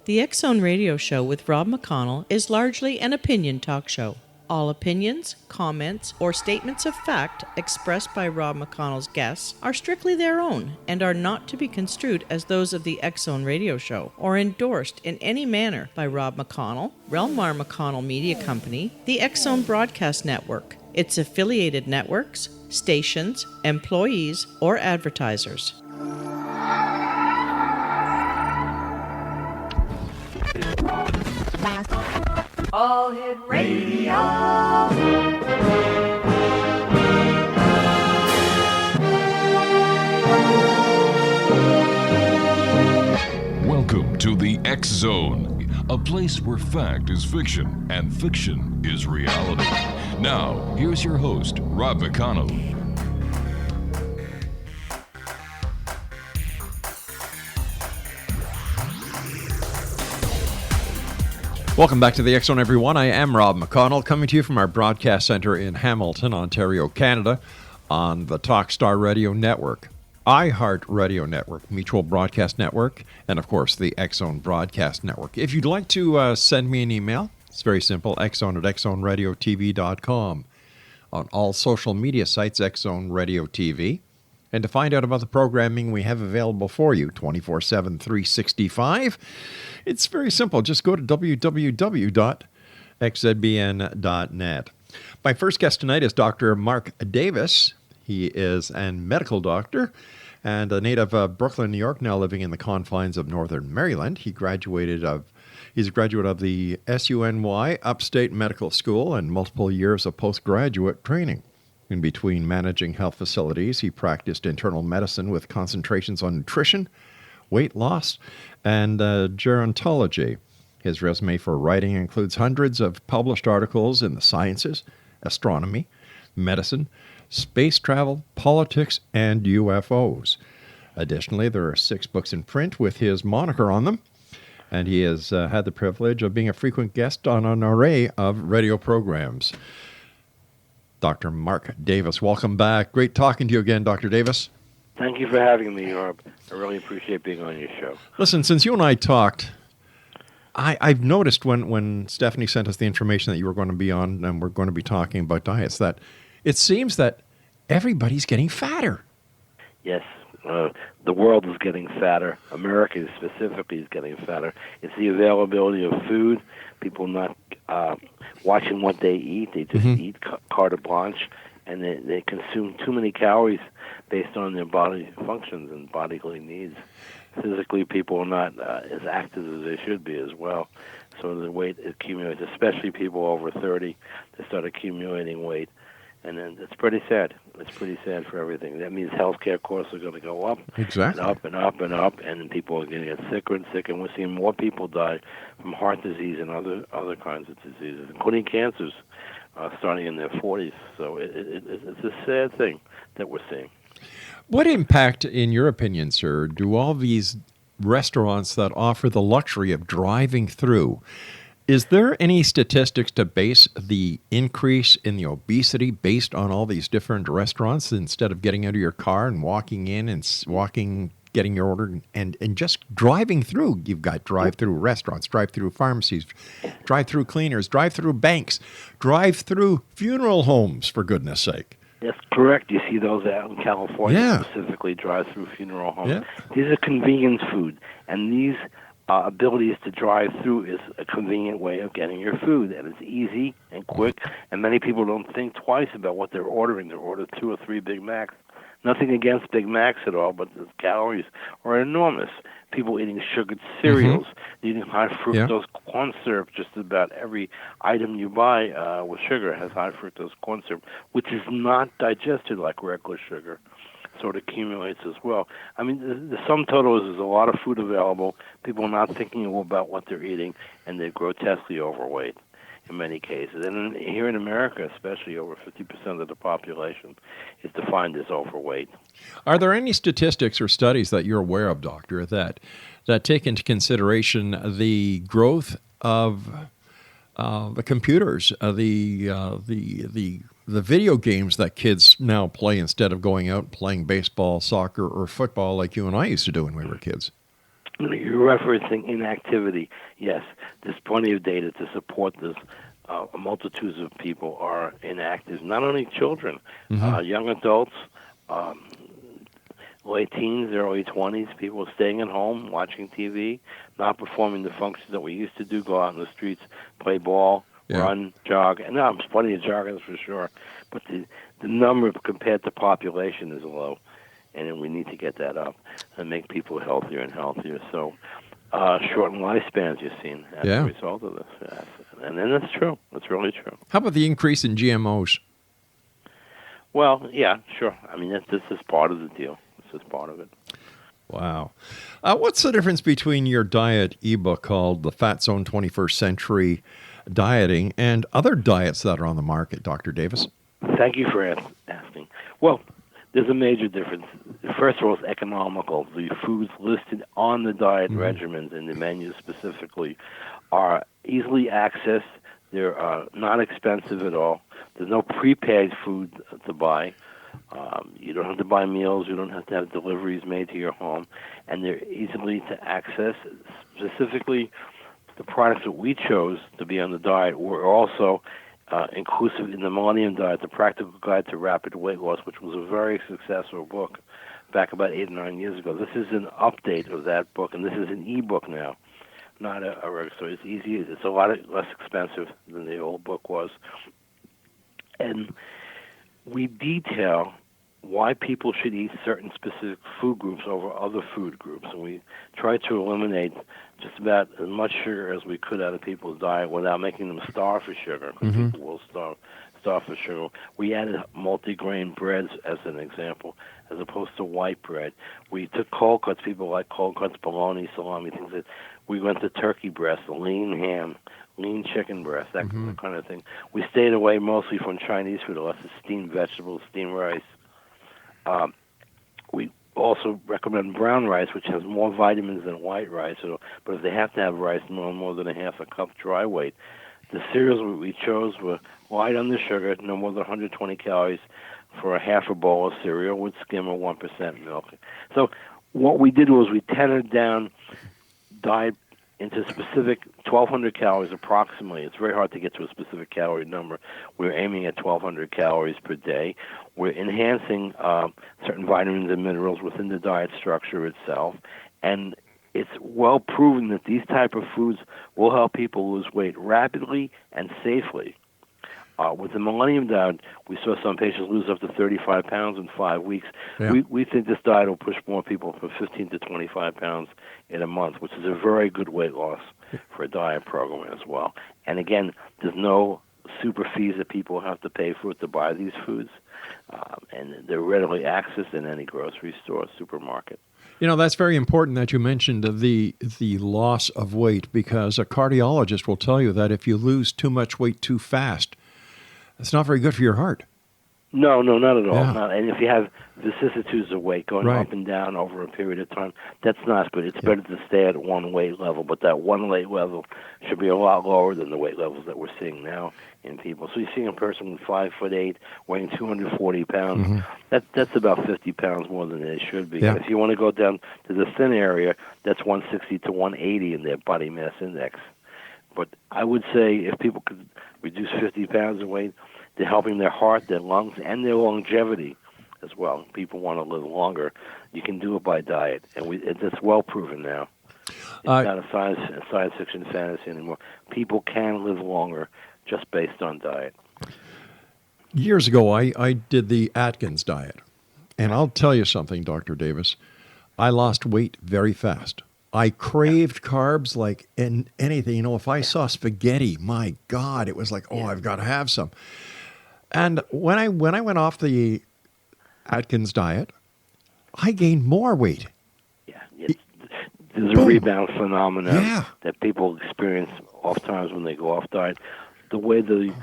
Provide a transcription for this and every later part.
The X Zone Radio Show with Rob McConnell is largely an opinion talk show. All opinions, comments, or statements of fact expressed by Rob McConnell's guests are strictly their own and are not to be construed as those of the X Zone Radio Show or endorsed in any manner by Rob McConnell, REL-MAR McConnell Media Company, the X Zone Broadcast Network, its affiliated networks, stations, employees, or advertisers. All Hit Radio. Welcome to the X Zone, a place where fact is fiction and fiction is reality. Now, here's your host, Rob McConnell. Welcome back to the X Zone, everyone. I am Rob McConnell, coming to you from our broadcast center in Hamilton, Ontario, Canada, on the Talkstar Radio Network, iHeart Radio Network, Mutual Broadcast Network, and of course the X Zone Broadcast Network. If you'd like to send me an email, it's very simple, xzone@xzoneradiotv.com. On all social media sites, X Zone Radio TV. And to find out about the programming we have available for you 24/7, 365, it's very simple. Just go to www.xzbn.net. My first guest tonight is Dr. Mark Davis. He is a medical doctor and a native of Brooklyn, New York, now living in the confines of Northern Maryland. He's a graduate of the SUNY Upstate Medical School and multiple years of postgraduate training. In between managing health facilities, he practiced internal medicine with concentrations on nutrition, weight loss, and gerontology. His resume for writing includes hundreds of published articles in the sciences, astronomy, medicine, space travel, politics, and UFOs. Additionally, there are 6 books in print with his moniker on them, and he has had the privilege of being a frequent guest on an array of radio programs. Dr. Mark Davis, welcome back. Great talking to you again, Dr. Davis. Thank you for having me, Rob. I really appreciate being on your show. Listen, since you and I talked, I've noticed when Stephanie sent us the information that you were going to be on and we're going to be talking about diets, that it seems that everybody's getting fatter. Yes, the world is getting fatter. America specifically is getting fatter. It's the availability of food. People not watching what they eat. They just eat carte blanche, and they consume too many calories based on their body functions and bodily needs. Physically, people are not as active as they should be as well. So the weight accumulates, especially people over 30. They start accumulating weight. And then it's pretty sad. It's pretty sad for everything. That means healthcare costs are going to go up, exactly, and up and up and up, and then people are going to get sicker and sicker. And we're seeing more people die from heart disease and other kinds of diseases, including cancers, starting in their 40s. So it's a sad thing that we're seeing. What impact, in your opinion, sir, do all these restaurants that offer the luxury of driving through? Is there any statistics to base the increase in the obesity based on all these different restaurants instead of getting out of your car and walking in and getting your order and just driving through? You've got drive-through restaurants, drive-through pharmacies, drive-through cleaners, drive-through banks, drive-through funeral homes, for goodness sake. That's correct. You see those out in California, specifically drive-through funeral homes. Yeah. These are convenience food, and these abilities to drive through is a convenient way of getting your food, and it's easy and quick, and many people don't think twice about what they're ordering. They order 2 or 3 Big Macs. Nothing against Big Macs at all, but the calories are enormous. People eating sugared cereals, eating high fructose corn syrup. Just about every item you buy with sugar has high fructose corn syrup, which is not digested like regular sugar. So it accumulates as well. I mean, the sum total is there's a lot of food available. People are not thinking about what they're eating, and they're grotesquely overweight in many cases. And here in America, especially, over 50% of the population is defined as overweight. Are there any statistics or studies that you're aware of, Doctor, that take into consideration the growth of the computers, the video games that kids now play instead of going out and playing baseball, soccer, or football like you and I used to do when we were kids? You're referencing inactivity. Yes, there's plenty of data to support this. Multitudes of people are inactive, not only children, young adults, late teens, early 20s, people staying at home, watching TV, not performing the functions that we used to do, go out in the streets, play ball, run, jog. And there's plenty of joggers for sure, but the number compared to population is low, and we need to get that up and make people healthier and healthier. So shortened lifespans you've seen as a result of this. Yes. And then that's true. That's really true. How about the increase in GMOs? Well, yeah, sure. I mean, this is part of the deal. This is part of it. Wow. What's the difference between your diet ebook called The Fat Zone 21st Century Dieting and other diets that are on the market, Dr. Davis? Thank you for asking. Well, there's a major difference. First of all, it's economical. The foods listed on the diet regimens and the menus specifically are easily accessed. They're not expensive at all. There's no prepaid food to buy. You don't have to buy meals. You don't have to have deliveries made to your home. And they're easily to access. Specifically, the products that we chose to be on the diet were also inclusive in the Millennium Diet, The Practical Guide to Rapid Weight Loss, which was a very successful book back about 8 or 9 years ago. This is an update of that book, and this is an e-book now, not a regular. So it's easy. It's a lot less expensive than the old book was. And we detail why people should eat certain specific food groups over other food groups. And we try to eliminate just about as much sugar as we could out of people's diet without making them starve for sugar, because people will starve for sugar. We added multigrain breads as an example, as opposed to white bread. We took cold cuts. People like cold cuts, bologna, salami, things that we went to turkey breast, lean ham, lean chicken breast, that kind of thing. We stayed away mostly from Chinese food, unless it's steamed vegetables, steamed rice. We also recommend brown rice, which has more vitamins than white rice. But if they have to have rice, no more than a half a cup dry weight. The cereals we chose were light on the sugar, no more than 120 calories for a half a bowl of cereal with skim or 1% milk. So what we did was we tendered down diet into specific 1,200 calories approximately. It's very hard to get to a specific calorie number. We're aiming at 1,200 calories per day. We're enhancing certain vitamins and minerals within the diet structure itself. And it's well proven that these type of foods will help people lose weight rapidly and safely. With the Millennium Diet, we saw some patients lose up to 35 pounds in 5 weeks. Yeah. We think this diet will push more people from 15 to 25 pounds in a month, which is a very good weight loss for a diet program as well. And again, there's no super fees that people have to pay for to buy these foods, and they're readily accessed in any grocery store, supermarket. You know, that's very important that you mentioned the loss of weight, because a cardiologist will tell you that if you lose too much weight too fast, it's not very good for your heart. No, not at all. Yeah. Not. And if you have vicissitudes of weight going up and down over a period of time, that's not good. It's better to stay at one weight level, but that one weight level should be a lot lower than the weight levels that we're seeing now in people. So you're seeing a person with 5'8", weighing 240 pounds. That's about 50 pounds more than they should be. Yeah. If you want to go down to the thin area, that's 160 to 180 in their body mass index. But I would say if people could reduce 50 pounds of weight, they're helping their heart, their lungs, and their longevity as well. People want to live longer. You can do it by diet, and it's well proven now. It's not a science fiction fantasy anymore. People can live longer just based on diet. Years ago, I did the Atkins diet, and I'll tell you something, Dr. Davis. I lost weight very fast. I craved carbs like anything. You know, if I saw spaghetti, my God, it was like, I've got to have some. And when I went off the Atkins diet, I gained more weight. Yeah, there's a rebound phenomenon that people experience oftentimes when they go off diet. The way the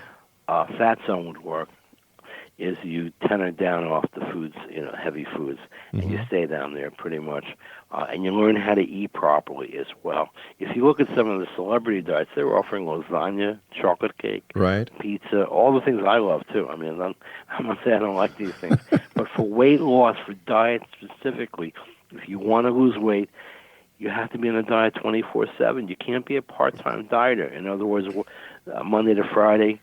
fat zone would work is you tender down off the foods, heavy foods, and you stay down there pretty much. And you learn how to eat properly as well. If you look at some of the celebrity diets, they were offering lasagna, chocolate cake, pizza, all the things I love too. I mean, I'm not saying I don't like these things. But for weight loss, for diet specifically, if you want to lose weight, you have to be on a diet 24/7. You can't be a part-time dieter. In other words, Monday to Friday,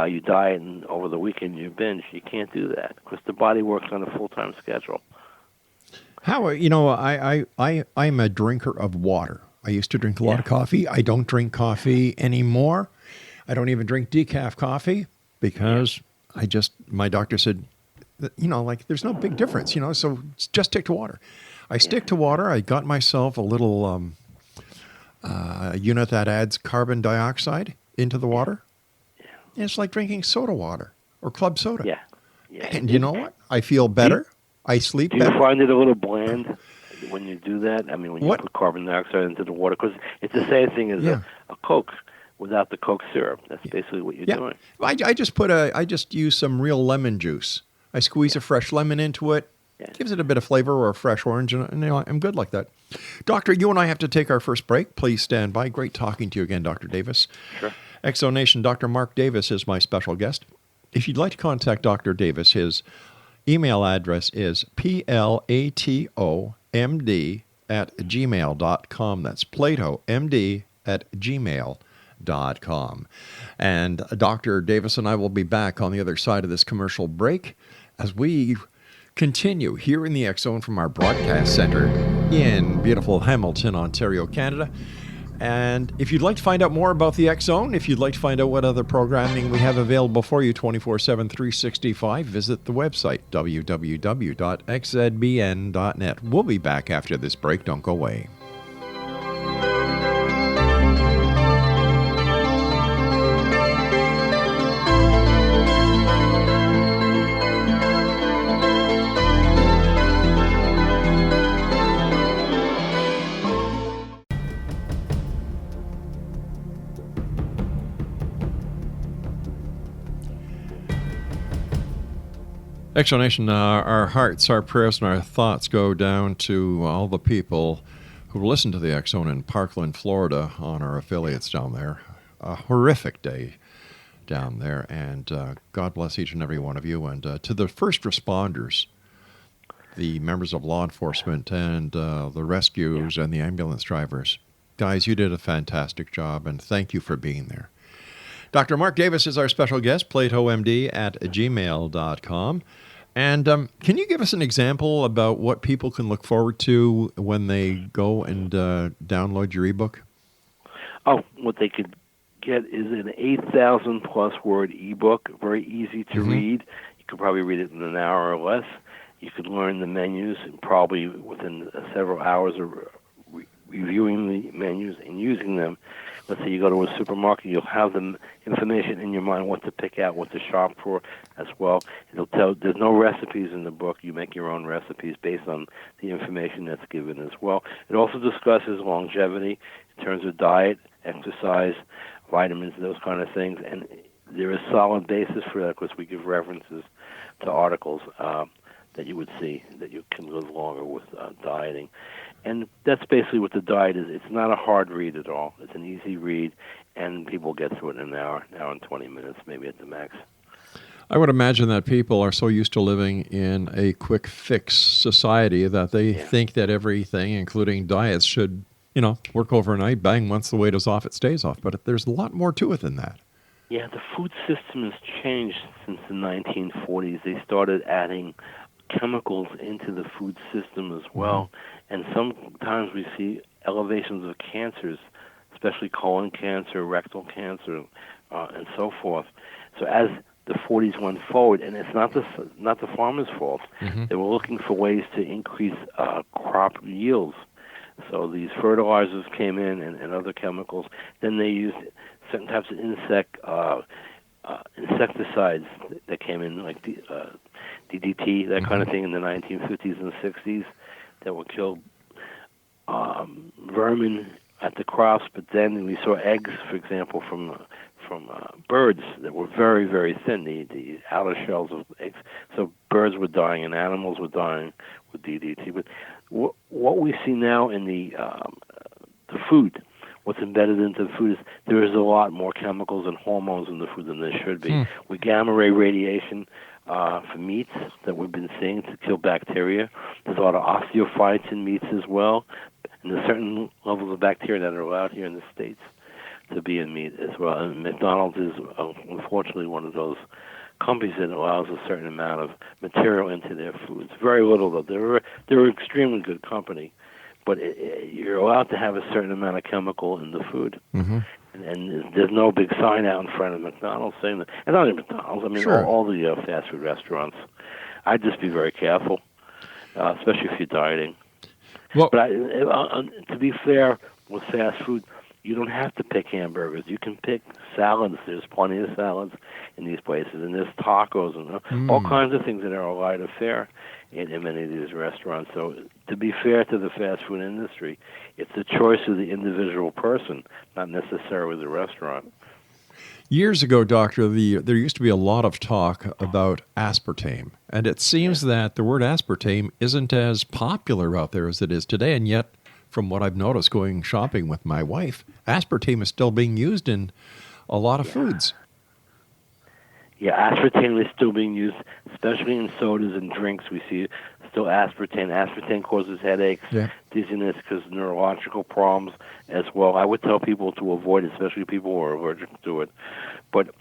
you diet, and over the weekend you binge. You can't do that because the body works on a full-time schedule. How, I'm a drinker of water. I used to drink a lot of coffee. I don't drink coffee anymore. I don't even drink decaf coffee because my doctor said, there's no big difference, so just stick to water. I stick to water. I got myself a little unit that adds carbon dioxide into the water. Yeah. It's like drinking soda water or club soda. Yeah. And you know what? I feel better. I sleep better. Do you find it a little bland when you do that? I mean, when you put carbon dioxide into the water? Because it's the same thing as a Coke without the Coke syrup. That's basically what you're doing. I just use some real lemon juice. I squeeze a fresh lemon into it. Yeah. Gives it a bit of flavor, or a fresh orange, and I'm good like that. Doctor, you and I have to take our first break. Please stand by. Great talking to you again, Dr. Davis. Sure. Exo Nation, Dr. Mark Davis is my special guest. If you'd like to contact Dr. Davis, his email address is platomd@gmail.com. That's platomd@gmail.com. And Dr. Davis and I will be back on the other side of this commercial break as we continue here in the X Zone from our broadcast center in beautiful Hamilton, Ontario, Canada. And if you'd like to find out more about the X Zone, if you'd like to find out what other programming we have available for you 24/7, 365, visit the website, www.xzbn.net. We'll be back after this break. Don't go away. Exo Nation, our hearts, our prayers, and our thoughts go down to all the people who listen to the X Zone in Parkland, Florida, on our affiliates down there. A horrific day down there, and God bless each and every one of you. And to the first responders, the members of law enforcement, and the rescues and the ambulance drivers, guys, you did a fantastic job, and thank you for being there. Dr. Mark Davis is our special guest, platomd@gmail.com. And can you give us an example about what people can look forward to when they go and download your ebook? Oh, what they could get is an 8,000-plus word ebook, very easy to read. You could probably read it in an hour or less. You could learn the menus, and probably within several hours of reviewing the menus and using them. Let's say you go to a supermarket, you'll have the information in your mind what to pick out, what to shop for as well. It'll tell, there's no recipes in the book. You make your own recipes based on the information that's given as well. It also discusses longevity in terms of diet, exercise, vitamins, those kind of things. And there is solid basis for that because we give references to articles that you would see that you can live longer with dieting. And that's basically what the diet is. It's not a hard read at all. It's an easy read, and people get through it in an hour and 20 minutes, maybe at the max. I would imagine that people are so used to living in a quick fix society that they think that everything, including diets, should, work overnight, bang, once the weight is off, it stays off. But there's a lot more to it than that. Yeah, the food system has changed since the 1940s. They started adding chemicals into the food system as well. And sometimes we see elevations of cancers, especially colon cancer, rectal cancer, and so forth. So as the 40s went forward, and it's not the farmers' fault. They were looking for ways to increase crop yields. So these fertilizers came in and other chemicals. Then they used certain types of insecticides that came in, like DDT, that kind of thing, in the 1950s and 60s, that would kill vermin at the crops. But then we saw eggs, for example, from birds that were very, very thin, the outer shells of eggs. So birds were dying and animals were dying with DDT. But what we see now in the food, what's embedded into the food, is there is a lot more chemicals and hormones in the food than there should be. With gamma ray radiation, for meats that we've been seeing to kill bacteria. There's a lot of osteophytes in meats as well, and there's certain levels of bacteria that are allowed here in the States to be in meat as well. And McDonald's is unfortunately one of those companies that allows a certain amount of material into their foods. Very little, though. They're an extremely good company, but you're allowed to have a certain amount of chemical in the food. Mm-hmm. And there's no big sign out in front of McDonald's saying that. And not only McDonald's, I mean, Sure. all the fast food restaurants. I'd just be very careful, especially if you're dieting. Well, But to be fair, with fast food, you don't have to pick hamburgers. You can pick salads. There's plenty of salads in these places, and there's tacos and all kinds of things that are a lighter fare in many of these restaurants. So to be fair to the fast food industry, it's the choice of the individual person, not necessarily the restaurant. years ago, Doctor, there used to be a lot of talk about aspartame, and it seems that the word aspartame isn't as popular out there as it is today, and yet, from what I've noticed going shopping with my wife, aspartame is still being used in a lot of foods. Yeah, aspartame is still being used, especially in sodas and drinks. We see still aspartame. Aspartame causes headaches, dizziness, because neurological problems as well. I would tell people to avoid it, especially people who are allergic to it. But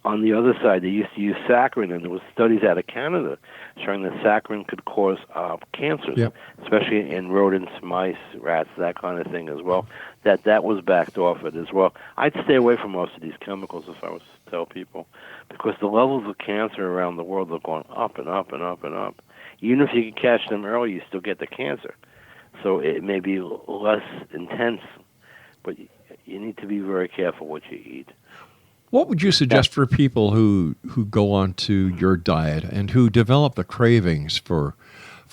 on the other side, they used to use saccharin, and there was studies out of Canada showing that saccharin could cause cancers, especially in rodents, mice, rats, that kind of thing as well. That was backed off it as well. I'd stay away from most of these chemicals if I was to tell people, because the levels of cancer around the world are going up and up and up and up. Even if you can catch them early, you still get the cancer. So it may be less intense, but you need to be very careful what you eat. What would you suggest for people who go on to your diet and who develop the cravings for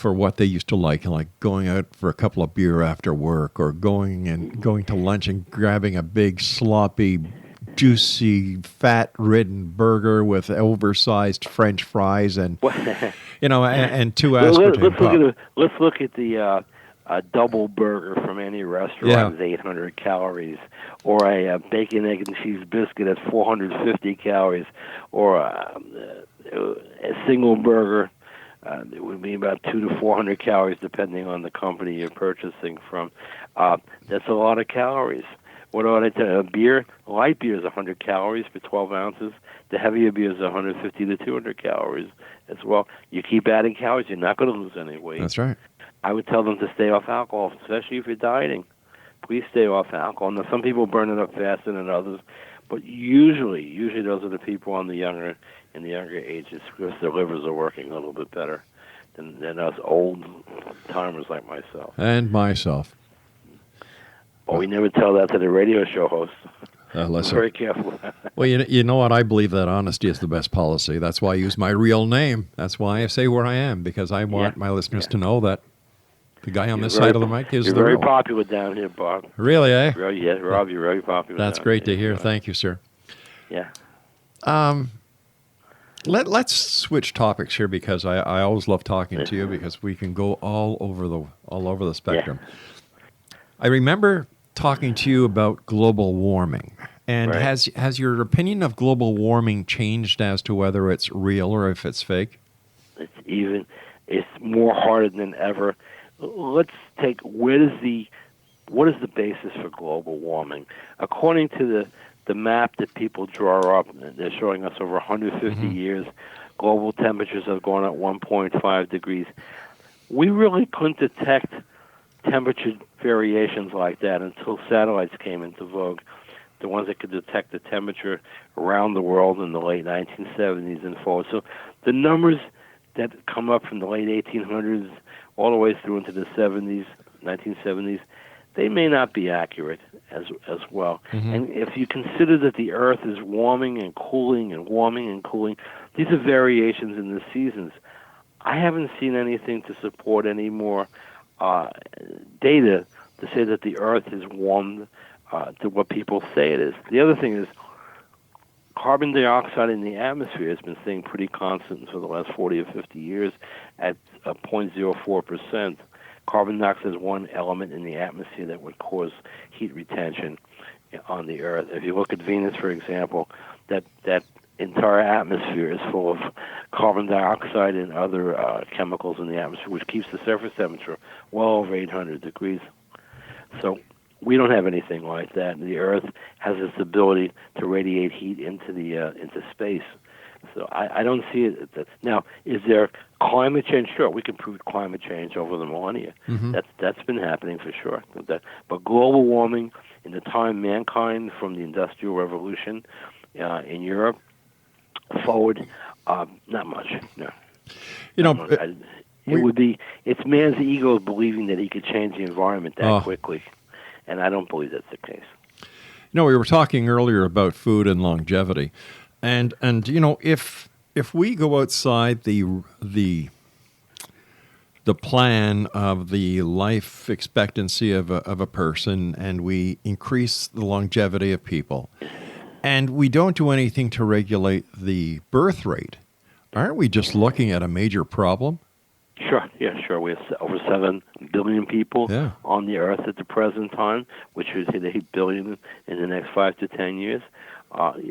what they used to like going out for a couple of beer after work, or going to lunch and grabbing a big sloppy, juicy, fat-ridden burger with oversized French fries and and two aspartame pop? Let's look at the a double burger from any restaurant is 800 calories, or a bacon, egg, and cheese biscuit at 450 calories, or a single burger. It would be about 200 to 400 calories, depending on the company you're purchasing from. That's a lot of calories. What do I tell you? A beer, light beer is 100 calories for 12 ounces. The heavier beer is 150 to 200 calories as well. You keep adding calories, you're not going to lose any weight. That's right. I would tell them to stay off alcohol, especially if you're dieting. Please stay off alcohol. Now, some people burn it up faster than others, but usually those are the people in the younger ages, because their livers are working a little bit better than us old timers like myself. And myself. Well, we never tell that to the radio show hosts. Listen. Very careful. Well, you know what? I believe that honesty is the best policy. That's why I use my real name. That's why I say where I am, because I want my listeners to know that the guy on this side of the mic is the real. You're very popular down here, Bob. Really, eh? Yeah, Rob, you're very popular. That's great to hear. Thank you, sir. Yeah. Let's switch topics here, because I always love talking to you, because we can go all over the spectrum. Yeah. I remember talking to you about global warming. And has your opinion of global warming changed as to whether it's real or if it's fake? It's more harder than ever. Let's take what is the basis for global warming? According to the map that people draw up, they're showing us over 150 years, global temperatures have gone up 1.5 degrees. We really couldn't detect temperature variations like that until satellites came into vogue, the ones that could detect the temperature around the world in the late 1970s and forward. So the numbers that come up from the late 1800s all the way through into the 1970s, they may not be accurate as well. And if you consider that the Earth is warming and cooling and warming and cooling, these are variations in the seasons. I haven't seen anything to support any more data to say that the Earth is warmed to what people say it is. The other thing is carbon dioxide in the atmosphere has been staying pretty constant for the last 40 or 50 years at 0.04%. Carbon dioxide is one element in the atmosphere that would cause heat retention on the Earth. If you look at Venus, for example, that entire atmosphere is full of carbon dioxide and other chemicals in the atmosphere, which keeps the surface temperature well over 800 degrees. So we don't have anything like that. The Earth has this ability to radiate heat into space. So I don't see it. Now, is there climate change? Sure, we can prove climate change over the millennia. That's been happening for sure. But global warming, in the time mankind from the Industrial Revolution in Europe forward, not much. No. It's man's ego believing that he could change the environment that quickly, and I don't believe that's the case. We were talking earlier about food and longevity. And if we go outside the plan of the life expectancy of a person, and we increase the longevity of people, and we don't do anything to regulate the birth rate, aren't we just looking at a major problem? Sure. We have over 7 billion people on the Earth at the present time, which would hit 8 billion in the next 5 to 10 years.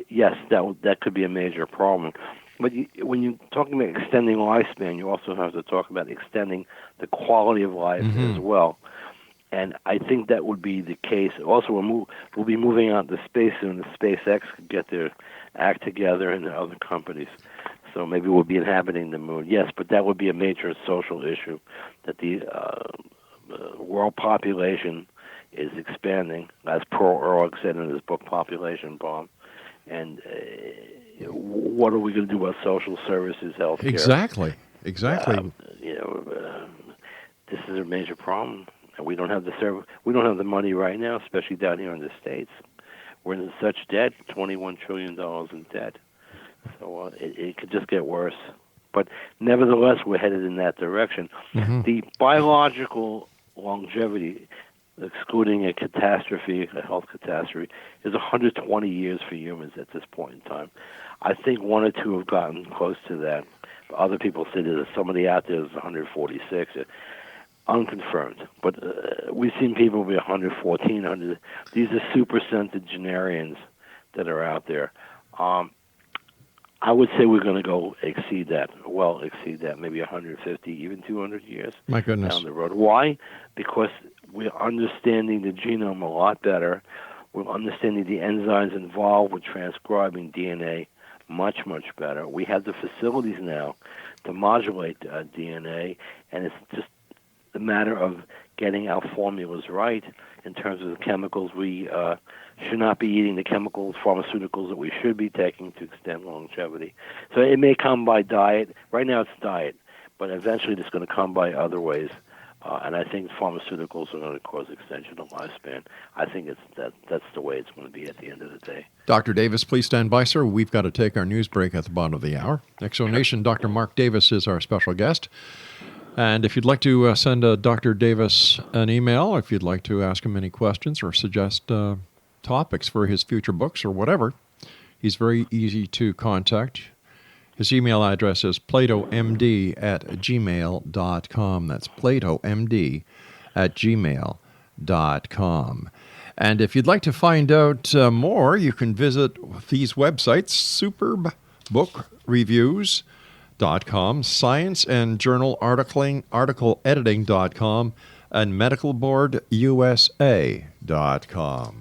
Yes, that could be a major problem. But when you're talking about extending lifespan, you also have to talk about extending the quality of life as well. And I think that would be the case. Also, we'll be moving out to space soon. The SpaceX could get their act together, and the other companies. So maybe we'll be inhabiting the moon. Yes, but that would be a major social issue, that the world population is expanding, as Pearl Ehrlich said in his book Population Bomb. And what are we going to do about social services, healthcare? Exactly. This is a major problem. And we don't have the money right now, especially down here in the States. We're in such debt, $21 trillion in debt. So it could just get worse. But nevertheless, we're headed in that direction. The biological longevity, excluding a health catastrophe, is 120 years for humans at this point in time. I think 1 or 2 have gotten close to that. Other people say there's somebody out there that's 146. Unconfirmed. But we've seen people be 114, 100. These are super centenarians that are out there. I would say we're going to exceed that, maybe 150, even 200 years My goodness. down the road. Why? Because we're understanding the genome a lot better. We're understanding the enzymes involved with transcribing DNA much, much better. We have the facilities now to modulate DNA, and it's just a matter of getting our formulas right in terms of the chemicals. We should not be eating the chemicals, pharmaceuticals that we should be taking to extend longevity. So it may come by diet. Right now it's diet, but eventually it's going to come by other ways. And I think pharmaceuticals are going to cause extension of lifespan. I think that's the way it's going to be at the end of the day. Dr. Davis, please stand by, sir. We've got to take our news break at the bottom of the hour. Exonation, Dr. Mark Davis is our special guest. And if you'd like to send Dr. Davis an email, if you'd like to ask him any questions or suggest topics for his future books or whatever, he's very easy to contact. His email address is platomd@gmail.com. That's platomd@gmail.com. And if you'd like to find out more, you can visit these websites, superbookreviews.com, science and journal article editing.com, and medicalboardusa.com.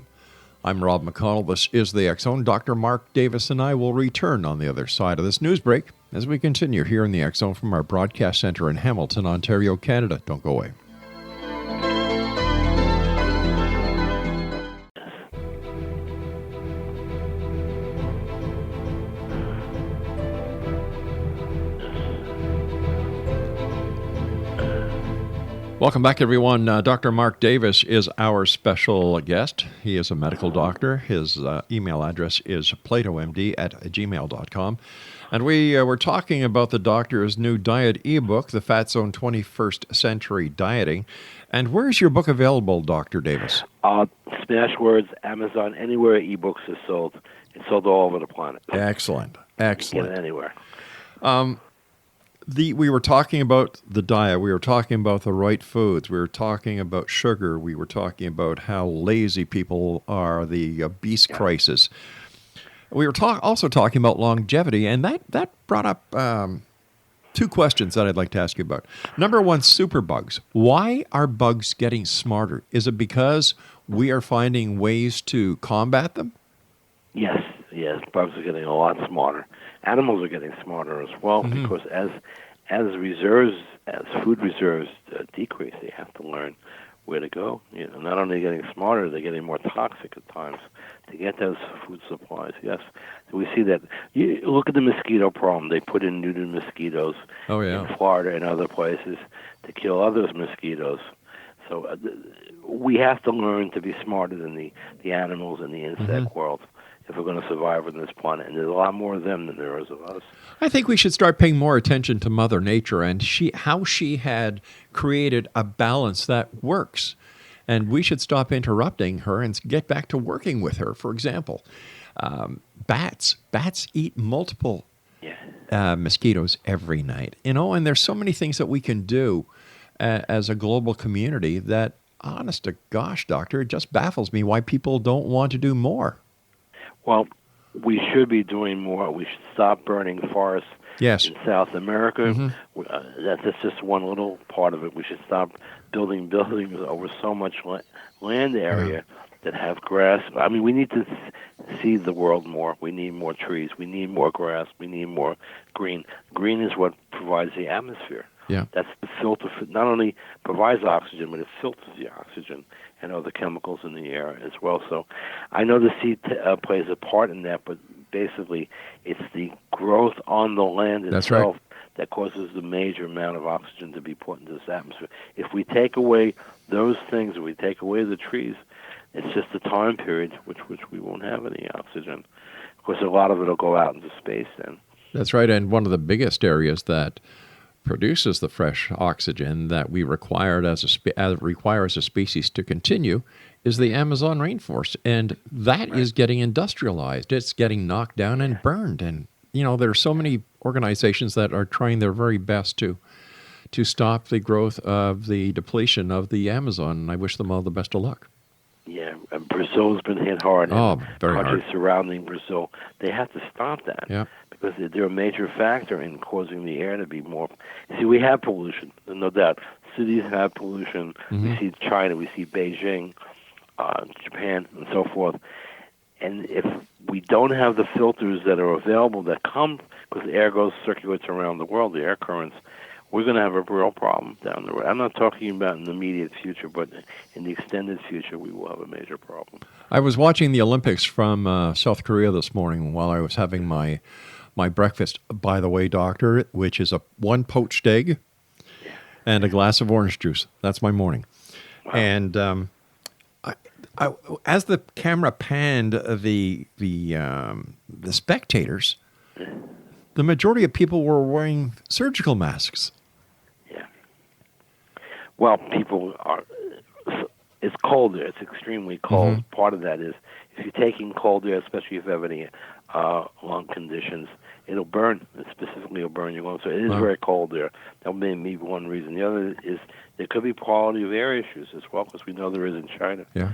I'm Rob McConnell. This is the X-Zone. Dr. Mark Davis and I will return on the other side of this news break as we continue here in the X-Zone from our broadcast center in Hamilton, Ontario, Canada. Don't go away. Welcome back, everyone. Dr. Mark Davis is our special guest. He is a medical doctor. His email address is platomd@gmail.com. And we were talking about the doctor's new diet ebook, The Fat Zone 21st Century Dieting. And where is your book available, Dr. Davis? Smashwords, Amazon, anywhere ebooks are sold. It's sold all over the planet. Excellent. Excellent. Get it anywhere. We were talking about the diet. We were talking about the right foods. We were talking about sugar. We were talking about how lazy people are, the obese crisis. We were also talking about longevity, and that brought up two questions that I'd like to ask you about. Number one, superbugs. Why are bugs getting smarter? Is it because we are finding ways to combat them? Yes, bugs are getting a lot smarter. Animals are getting smarter as well because as food reserves decrease, they have to learn where to go. Not only getting smarter, they're getting more toxic at times to get those food supplies. Yes, we see that. You look at the mosquito problem. They put in neutered mosquitoes in Florida and other places to kill other mosquitoes. So we have to learn to be smarter than the animals in the insect world if we're going to survive on this planet. And there's a lot more of them than there is of us. I think we should start paying more attention to Mother Nature and how she had created a balance that works. And we should stop interrupting her and get back to working with her. For example, bats eat multiple mosquitoes every night. And there's so many things that we can do as a global community that, honest to gosh, Doctor, it just baffles me why people don't want to do more. Well, we should be doing more. We should stop burning forests in South America. That's just one little part of it. We should stop building buildings over so much land area that have grass. I mean, we need to see the world more. We need more trees. We need more grass. We need more green. Green is what provides the atmosphere. Yeah. That's the filter. Not only provides oxygen, but it filters the oxygen and other chemicals in the air as well. So I know the seed plays a part in that, but basically it's the growth on the land itself that causes the major amount of oxygen to be put into this atmosphere. If we take away those things, if we take away the trees, it's just a time period which we won't have any oxygen. Of course, a lot of it will go out into space then. That's right, and one of the biggest areas that produces the fresh oxygen that we required require as a species to continue is the Amazon rainforest, and that is getting industrialized. It's getting knocked down and burned, and there are so many organizations that are trying their very best to stop the growth of the depletion of the Amazon, and I wish them all the best of luck. Yeah, Brazil's been hit hard. Very countries hard. Surrounding Brazil, they have to stop that. Yeah. Because they're a major factor in causing the air to be more. See, we have pollution, no doubt. Cities have pollution. We see China, we see Beijing, Japan, and so forth. And if we don't have the filters that are available that come, because the air circulates around the world, the air currents, we're going to have a real problem down the road. I'm not talking about in the immediate future, but in the extended future, we will have a major problem. I was watching the Olympics from South Korea this morning while I was having my breakfast, by the way, Doctor, which is one poached egg and a glass of orange juice. That's my morning. Wow. And as the camera panned the spectators, the majority of people were wearing surgical masks. Yeah. Well, people are. It's cold there. It's extremely cold. Part of that is if you're taking cold air, especially if you have any lung conditions, it'll burn. It specifically will burn your lungs. So it is very cold there. That may be one reason. The other is there could be quality of air issues as well, because we know there is in China. Yeah.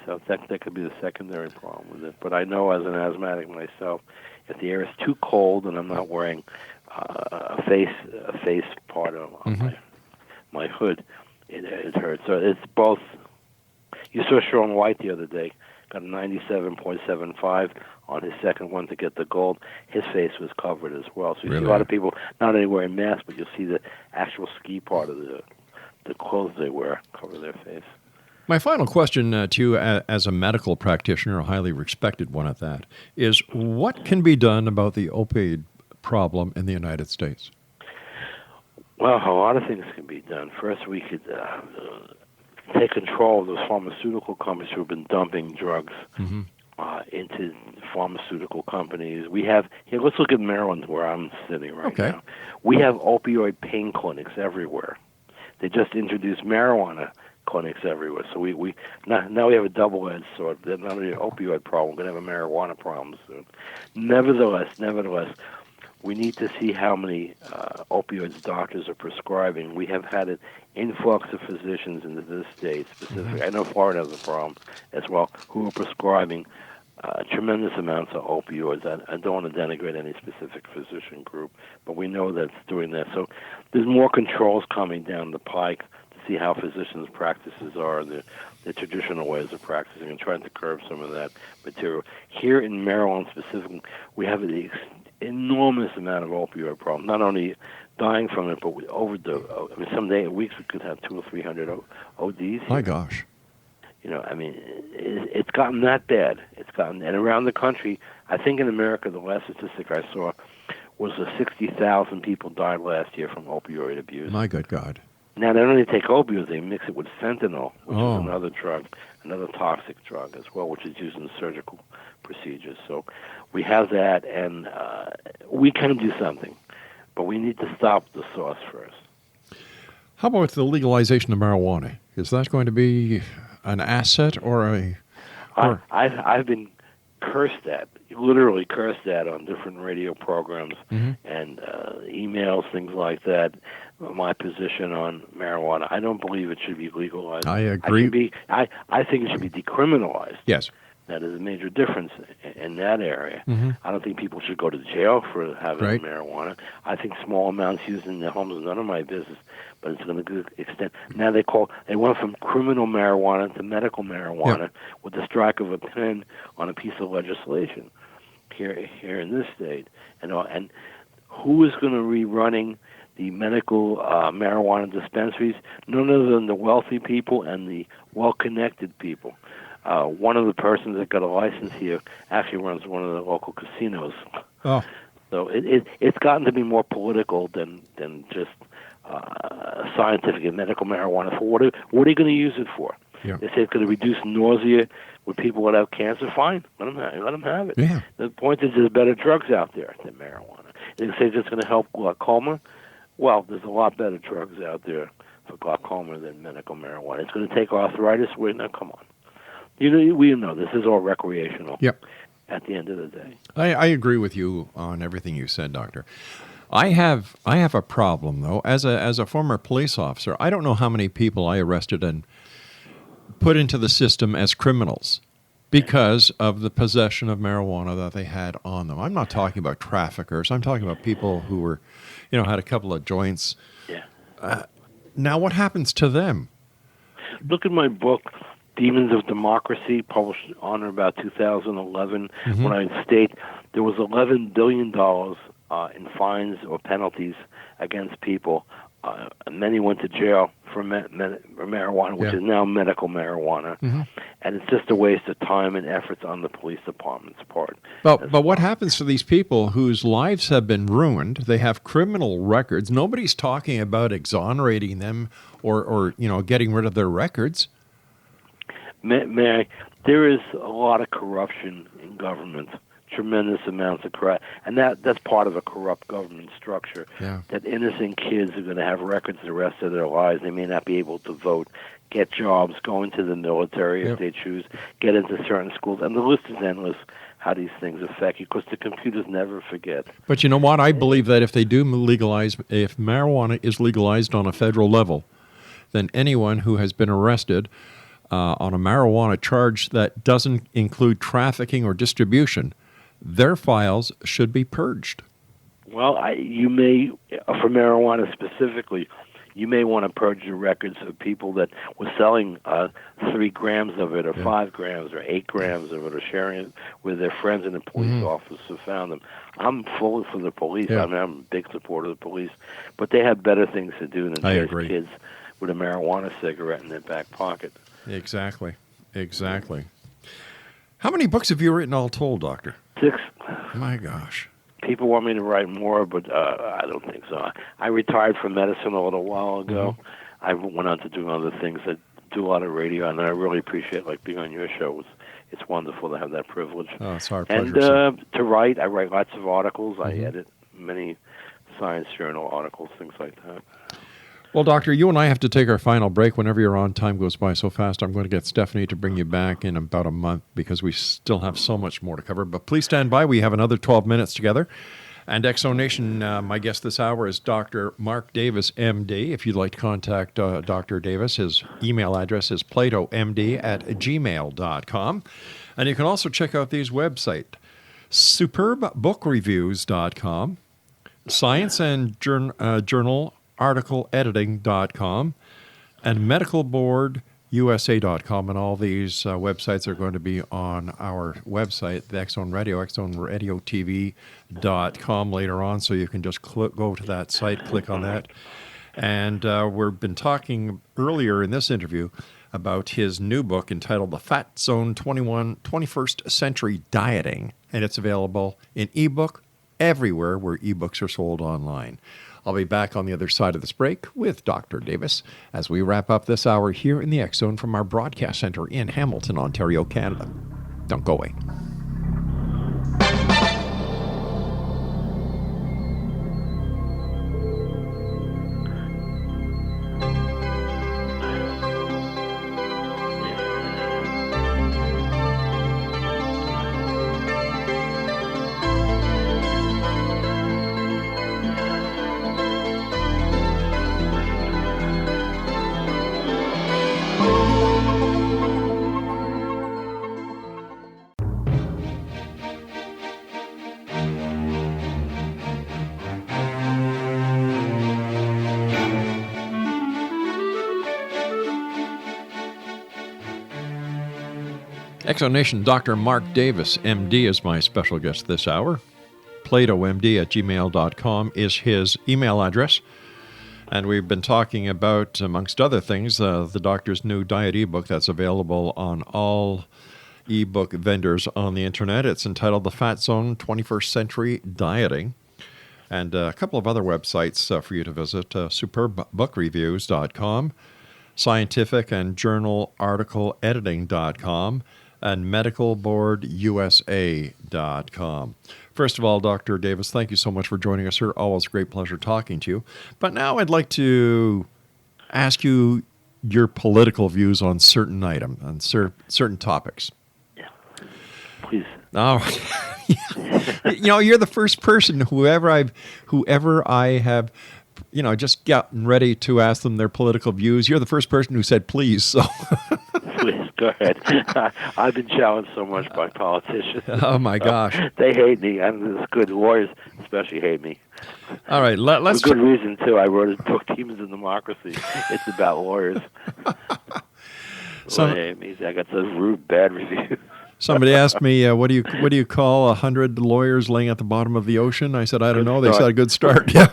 So that could be the secondary problem with it. But I know as an asthmatic myself, if the air is too cold and I'm not wearing a face part on my hood, it hurts. So it's both. You saw Shaun White the other day, got a 97.75 on his second one to get the gold. His face was covered as well. So you see a lot of people not only wearing masks, but you'll see the actual ski part of the clothes they wear cover their face. My final question to you as a medical practitioner, a highly respected one at that, is what can be done about the opioid problem in the United States? Well, a lot of things can be done. First, we could take control of those pharmaceutical companies who have been dumping drugs into pharmaceutical companies. We have here. Let's look at Maryland, where I'm sitting right now. We have opioid pain clinics everywhere. They just introduced marijuana clinics everywhere. So we now we have a double-edged sword. Not only an opioid problem, we're going to have a marijuana problem soon. Nevertheless, we need to see how many opioids doctors are prescribing. We have had an influx of physicians into this state specifically. I know Florida has a problem as well, who are prescribing tremendous amounts of opioids. I don't want to denigrate any specific physician group, but we know that's doing that. So there's more controls coming down the pike to see how physicians' practices are, the traditional ways of practicing, and trying to curb some of that material. Here in Maryland specifically, we have an enormous amount of opioid problem, not only dying from it, but we overdose. I mean, some day, weeks, we could have 200 or 300 ODs here. My gosh. You know, I mean, it's gotten that bad. And around the country, I think in America, the last statistic I saw was 60,000 people died last year from opioid abuse. My good God. Now, they don't only take opioids, they mix it with fentanyl, which is another drug, another toxic drug as well, which is used in surgical procedures. So we have that, and we can do something, but we need to stop the source first. How about the legalization of marijuana? Is that going to be an asset or a... I've been cursed at, literally cursed at on different radio programs and emails, things like that, my position on marijuana. I don't believe it should be legalized. I agree. I think it should be decriminalized. Yes. That is a major difference in that area. I don't think people should go to jail for having marijuana. I think small amounts used in their homes is none of my business, but it's going to extend. Now they went from criminal marijuana to medical marijuana with the strike of a pen on a piece of legislation here in this state. And who is going to be running the medical marijuana dispensaries? None other than the wealthy people and the well-connected people. One of the persons that got a license here actually runs one of the local casinos. Oh. So it's gotten to be more political than just scientific and medical marijuana. For what are you going to use it for? Yeah. They say it's going to reduce nausea with people that have cancer. Fine, let them have it. Yeah. The point is there's better drugs out there than marijuana. They say it's going to help glaucoma. Well, there's a lot better drugs out there for glaucoma than medical marijuana. It's going to take arthritis away. Now, come on. We know this is all recreational. Yep. At the end of the day, I agree with you on everything you said, Doctor. I have a problem though. As a former police officer, I don't know how many people I arrested and put into the system as criminals because of the possession of marijuana that they had on them. I'm not talking about traffickers. I'm talking about people who were, had a couple of joints. Yeah. Now, what happens to them? Look at my book, Demons of Democracy, published on or about 2011, when I state there was $11 billion in fines or penalties against people. Many went to jail for marijuana, which is now medical marijuana. And it's just a waste of time and efforts on the police department's part. But what happens to these people whose lives have been ruined? They have criminal records. Nobody's talking about exonerating them or getting rid of their records. There is a lot of corruption in government, tremendous amounts of corruption, and that's part of a corrupt government structure. Yeah. That innocent kids are going to have records the rest of their lives. They may not be able to vote, get jobs, go into the military if they choose, get into certain schools, and the list is endless. How these things affect you, because the computers never forget. But you know what? I believe that if marijuana is legalized on a federal level, then anyone who has been arrested on a marijuana charge that doesn't include trafficking or distribution, their files should be purged. Well, you may, for marijuana specifically, you may want to purge the records of people that were selling 3 grams of it or 5 grams or 8 grams of it or sharing it with their friends, and the police officer found them. I'm fully for the police. Yeah. I'm a big supporter of the police, but they have better things to do than chase kids with a marijuana cigarette in their back pocket. Exactly. How many books have you written all told, Doctor? 6. My gosh. People want me to write more, but I don't think so. I retired from medicine a little while ago. I went on to do other things. I do a lot of radio, and I really appreciate being on your show. It's wonderful to have that privilege. Oh, it's our pleasure. And to write, I write lots of articles. I edit many science journal articles, things like that. Well, Doctor, you and I have to take our final break. Whenever you're on, time goes by so fast. I'm going to get Stephanie to bring you back in about a month because we still have so much more to cover. But please stand by. We have another 12 minutes together. And Exonation, my guest this hour is Dr. Mark Davis, MD. If you'd like to contact Dr. Davis, his email address is platomd@gmail.com. And you can also check out these websites, superbbookreviews.com, science and journal article editing.com, and medicalboardusa.com. And all these websites are going to be on our website, the X Zone Radio, xzoneradiotv.com later on. So you can just go to that site, click on that. And we've been talking earlier in this interview about his new book entitled The Fat Zone 21st Century Dieting. And it's available in ebook everywhere where ebooks are sold online. I'll be back on the other side of this break with Dr. Davis as we wrap up this hour here in the X Zone from our broadcast center in Hamilton, Ontario, Canada. Don't go away. Exonation, Dr. Mark Davis, MD, is my special guest this hour. platomd@gmail.com is his email address. And we've been talking about, amongst other things, the doctor's new diet ebook that's available on all ebook vendors on the internet. It's entitled The Fat Zone 21st Century Dieting. And a couple of other websites for you to visit, superbbookreviews.com, scientific and journal article editing.com, and medicalboardusa.com. First of all, Dr. Davis, thank you so much for joining us, sir. Always a great pleasure talking to you. But now I'd like to ask you your political views on certain items, on certain topics. Yeah, please. Oh, you know, you're the first person, whoever I have, just gotten ready to ask them their political views. You're the first person who said please, so... Please, go ahead. I've been challenged so much by politicians. Oh, my gosh. They hate me, and it's good. Lawyers especially hate me. All right, let's... For good reason, too. I wrote a book, Demons in Democracy. It's about lawyers. They hate me. I got those rude, bad reviews. Somebody asked me, what do you call 100 lawyers laying at the bottom of the ocean? I said, I don't know. They said a good start. Yeah.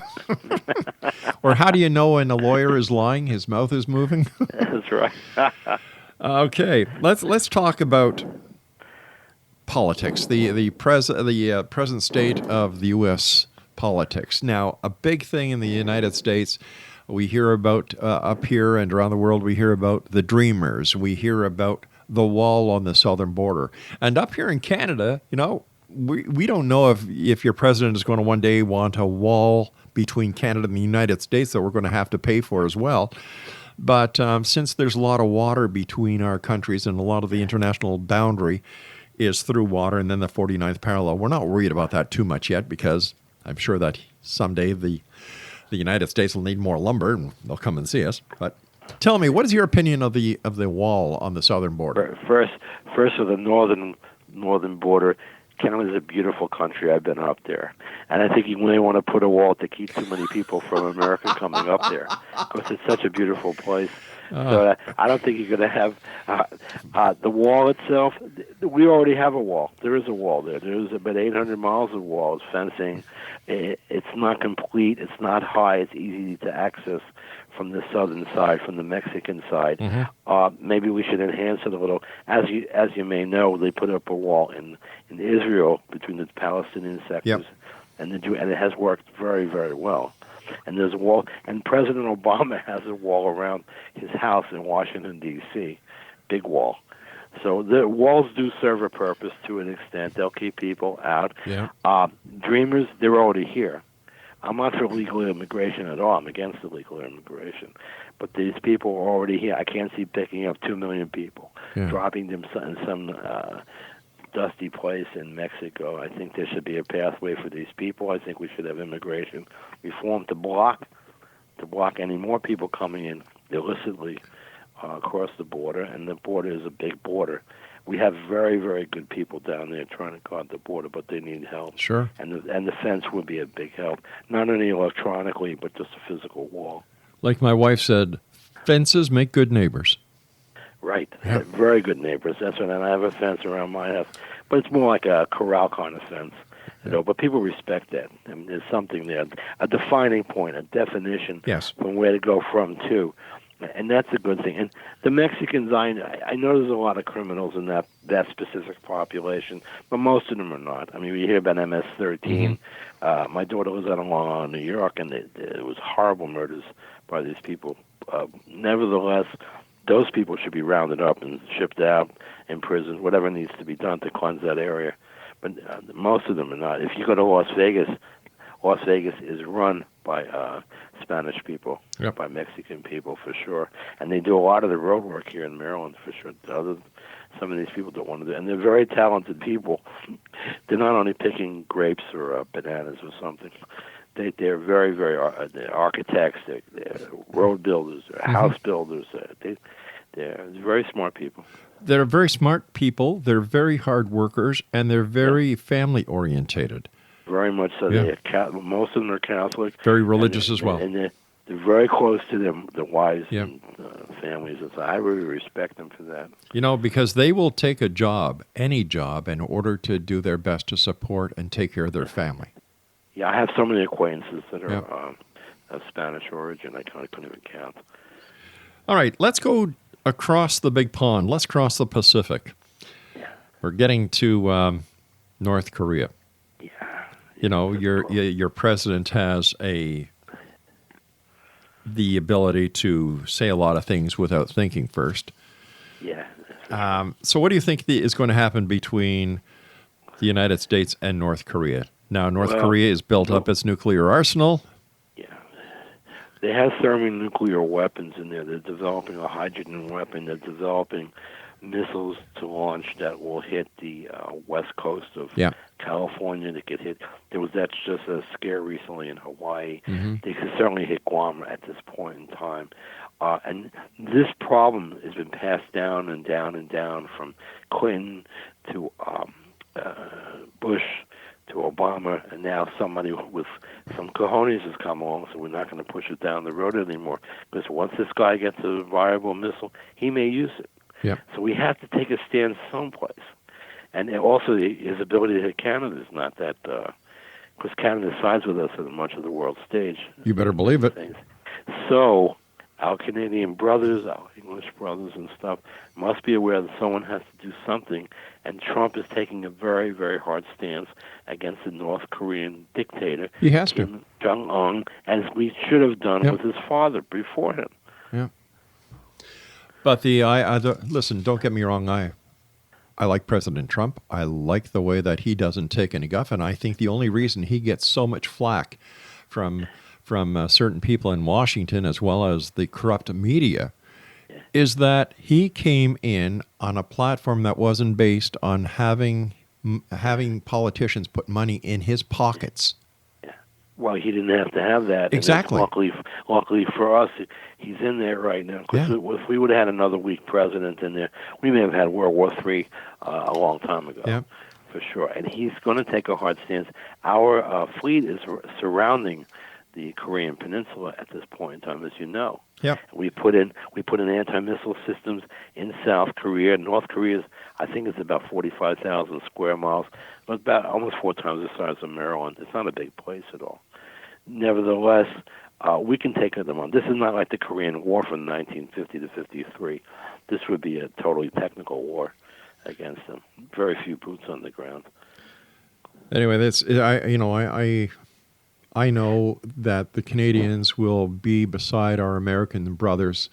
Or how do you know when a lawyer is lying? His mouth is moving. That's right. Okay, let's talk about politics. The present state of the U.S. politics. Now, a big thing in the United States. We hear about up here and around the world. We hear about the Dreamers. We hear about the wall on the southern border. And up here in Canada, we don't know if your president is going to one day want a wall between Canada and the United States that we're going to have to pay for as well. But since there's a lot of water between our countries and a lot of the international boundary is through water and then the 49th parallel, we're not worried about that too much yet because I'm sure that someday the United States will need more lumber and they'll come and see us. But tell me, what is your opinion of the wall on the southern border? First with the northern border, Canada is a beautiful country. I've been up there. And I think you may want to put a wall to keep too many people from America coming up there because it's such a beautiful place. So I don't think you're going to have the wall itself. We already have a wall. There is a wall there. There's about 800 miles of walls, fencing. It's not complete. It's not high. It's easy to access from the southern side, from the Mexican side. Mm-hmm. Maybe we should enhance it a little. As you may know, they put up a wall in Israel between the Palestinian sectors and the Jew, and it has worked very, very well. And there's a wall, and President Obama has a wall around his house in Washington, D.C., big wall. So the walls do serve a purpose to an extent. They'll keep people out. Yeah. Dreamers, they're already here. I'm not for legal immigration at all. I'm against illegal immigration. But these people are already here. I can't see picking up 2 million people, dropping them in some dusty place in Mexico. I think there should be a pathway for these people. I think we should have immigration reform to block any more people coming in illicitly across the border. And the border is a big border. We have very, very good people down there trying to guard the border, but they need help. Sure. And the fence would be a big help, not only electronically, but just a physical wall. Like my wife said, fences make good neighbors. Right. Yep. Very good neighbors. That's right. And I have a fence around my house, but it's more like a corral kind of fence. You know, but people respect that. I mean, there's something there, a defining point, a definition from where to go from to. And that's a good thing. And the Mexicans, I know there's a lot of criminals in that specific population, but most of them are not. I mean, we hear about MS-13. My daughter lives out in Long Island, New York, and it was horrible murders by these people. Nevertheless, those people should be rounded up and shipped out, imprisoned, whatever needs to be done to cleanse that area. But most of them are not. If you go to Las Vegas is run by Spanish people, by Mexican people for sure. And they do a lot of the road work here in Maryland for sure. Some of these people don't want to do it. And they're very talented people. They're not only picking grapes or bananas or something. They're very, very they're architects, they're road builders, they're house builders. They're very smart people. They're very smart people. They're very hard workers, and they're very family orientated. Very much so. Yeah. Most of them are Catholic. Very religious as well. And they're very close to their wives and families. And so I really respect them for that. You know, because they will take a job, any job, in order to do their best to support and take care of their family. Yeah, I have so many acquaintances that are of Spanish origin. I couldn't even count. All right, let's go across the big pond. Let's cross the Pacific. Yeah. We're getting to North Korea. Yeah. You know, your president has the ability to say a lot of things without thinking first. Yeah. So what do you think is going to happen between the United States and North Korea? Now, North Korea has built up its nuclear arsenal. Yeah. They have thermonuclear weapons in there. They're developing a hydrogen weapon. They're developing missiles to launch that will hit the west coast of California. That get hit. That's just a scare recently in Hawaii. They could certainly hit Guam at this point in time. And this problem has been passed down and down and down from Clinton to Bush to Obama, and now somebody with some cojones has come along, so we're not going to push it down the road anymore. Because once this guy gets a viable missile, he may use it. Yeah. So we have to take a stand someplace. And also his ability to hit Canada is not that, because Canada sides with us on much of the world stage. You better believe it. So our Canadian brothers, our English brothers and stuff, must be aware that someone has to do something, and Trump is taking a very, very hard stance against the North Korean dictator, he has to. Kim Jong-un, as we should have done with his father before him. Yeah. But listen, don't get me wrong, I like President Trump. I like the way that he doesn't take any guff, and I think the only reason he gets so much flack from certain people in Washington as well as the corrupt media is that he came in on a platform that wasn't based on having politicians put money in his pockets. Yeah. Well, he didn't have to have that. Exactly. And luckily for us, he's in there right now. Because if we would have had another weak president in there, we may have had World War III a long time ago. Yeah. For sure. And he's going to take a hard stance. Our fleet is surrounding the Korean Peninsula at this point in time, as you know. Yep. We put in anti-missile systems in South Korea. North Korea I think it's about 45,000 square miles, but about almost 4 times the size of Maryland. It's not a big place at all. Nevertheless, we can take them on. This is not like the Korean War from 1950 to 53. This would be a totally technical war against them. Very few boots on the ground. Anyway, I know that the Canadians will be beside our American brothers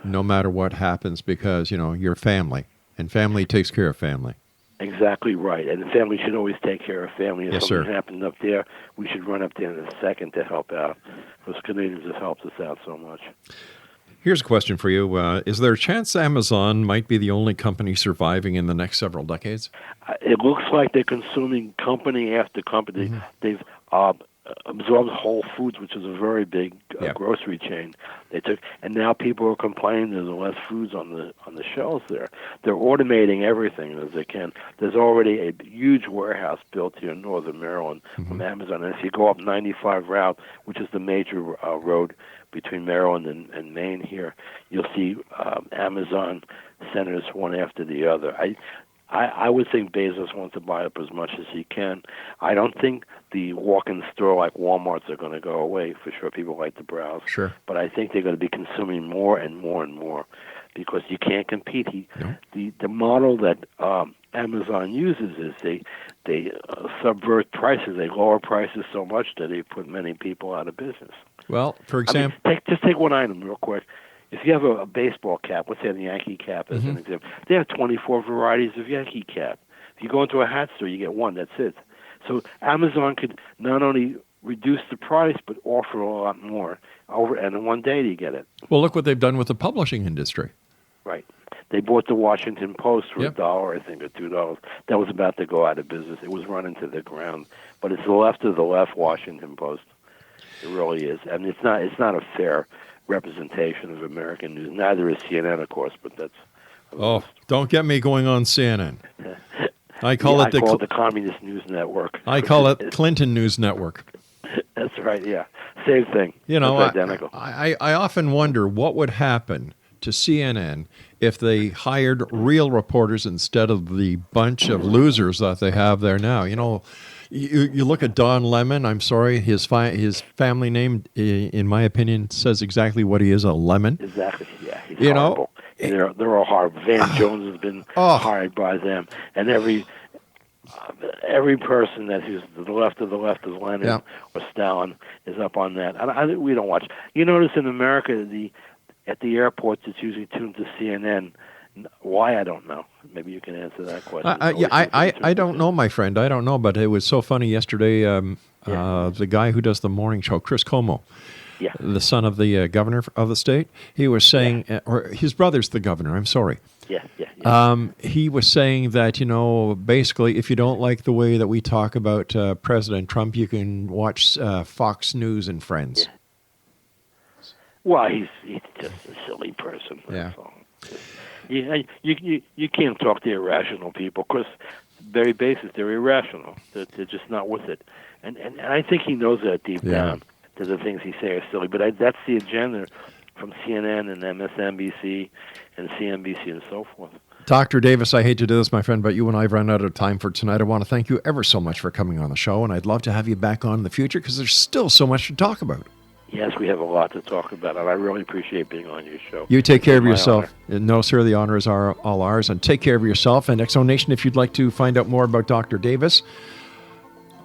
no matter what happens because, you're family, and family takes care of family. Exactly right. And the family should always take care of family. If something happened up there, we should run up there in a second to help out because Canadians have helped us out so much. Here's a question for you. Is there a chance Amazon might be the only company surviving in the next several decades? It looks like they're consuming company after company. Mm-hmm. They've absorbed Whole Foods, which is a very big grocery chain. And now people are complaining there's less foods on the shelves there. They're automating everything as they can. There's already a huge warehouse built here in northern Maryland from Amazon. And if you go up 95 Route, which is the major road between Maryland and Maine here, you'll see Amazon centers one after the other. I would think Bezos wants to buy up as much as he can. I don't think the walk-in store like Walmart's are going to go away. For sure, people like to browse. Sure. But I think they're going to be consuming more and more and more because you can't compete. The model that Amazon uses is they subvert prices. They lower prices so much that they put many people out of business. Well, for example... just take one item real quick. If you have a baseball cap, let's say the Yankee cap as an example, they have 24 varieties of Yankee cap. If you go into a hat store, you get one, that's it. So Amazon could not only reduce the price, but offer a lot more. And in one day you get it. Well, look what they've done with the publishing industry. Right. They bought the Washington Post for $1, I think, or $2. That was about to go out of business. It was run into the ground. But it's the left of the left Washington Post. It really is. I mean, it's not a fair representation of American news. Neither is CNN, of course, but that's... Oh, don't get me going on CNN. I call it the Communist News Network. I call it Clinton News Network. That's right, yeah. Same thing. You know, it's identical. I often wonder what would happen to CNN if they hired real reporters instead of the bunch of losers that they have there now. You know, you look at Don Lemon. I'm sorry, his family name, in my opinion, says exactly what he is, a lemon. Exactly, yeah. He's you horrible. know, they're all horrible. Van Jones has been hired by them, and every person that is to the left of Lenin or Stalin is up on that. We don't watch. You notice in America, at the airports, it's usually tuned to CNN. Why, I don't know. Maybe you can answer that question. I don't know, my friend. I don't know, but it was so funny yesterday. The guy who does the morning show, Chris Como, the son of the governor of the state, he was saying, or his brother's the governor, I'm sorry. He was saying that, you know, basically, if you don't like the way that we talk about President Trump, you can watch Fox News and Friends. Yeah. Well, he's just a silly person. That's all. You can't talk to irrational people because, very basis, they're irrational. They're just not with it, and I think he knows that deep down. That the things he say are silly, but that's the agenda from CNN and MSNBC and CNBC and so forth. Dr. Davis, I hate to do this, my friend, but you and I have run out of time for tonight. I want to thank you ever so much for coming on the show, and I'd love to have you back on in the future because there's still so much to talk about. Yes, we have a lot to talk about, and I really appreciate being on your show. You take care of yourself. No, sir, the honor is all ours. And take care of yourself. And X-Zone Nation, if you'd like to find out more about Dr. Davis,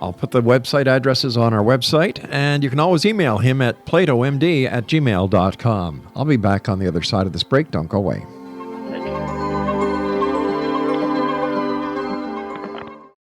I'll put the website addresses on our website, and you can always email him at platomd@gmail.com. I'll be back on the other side of this break. Don't go away.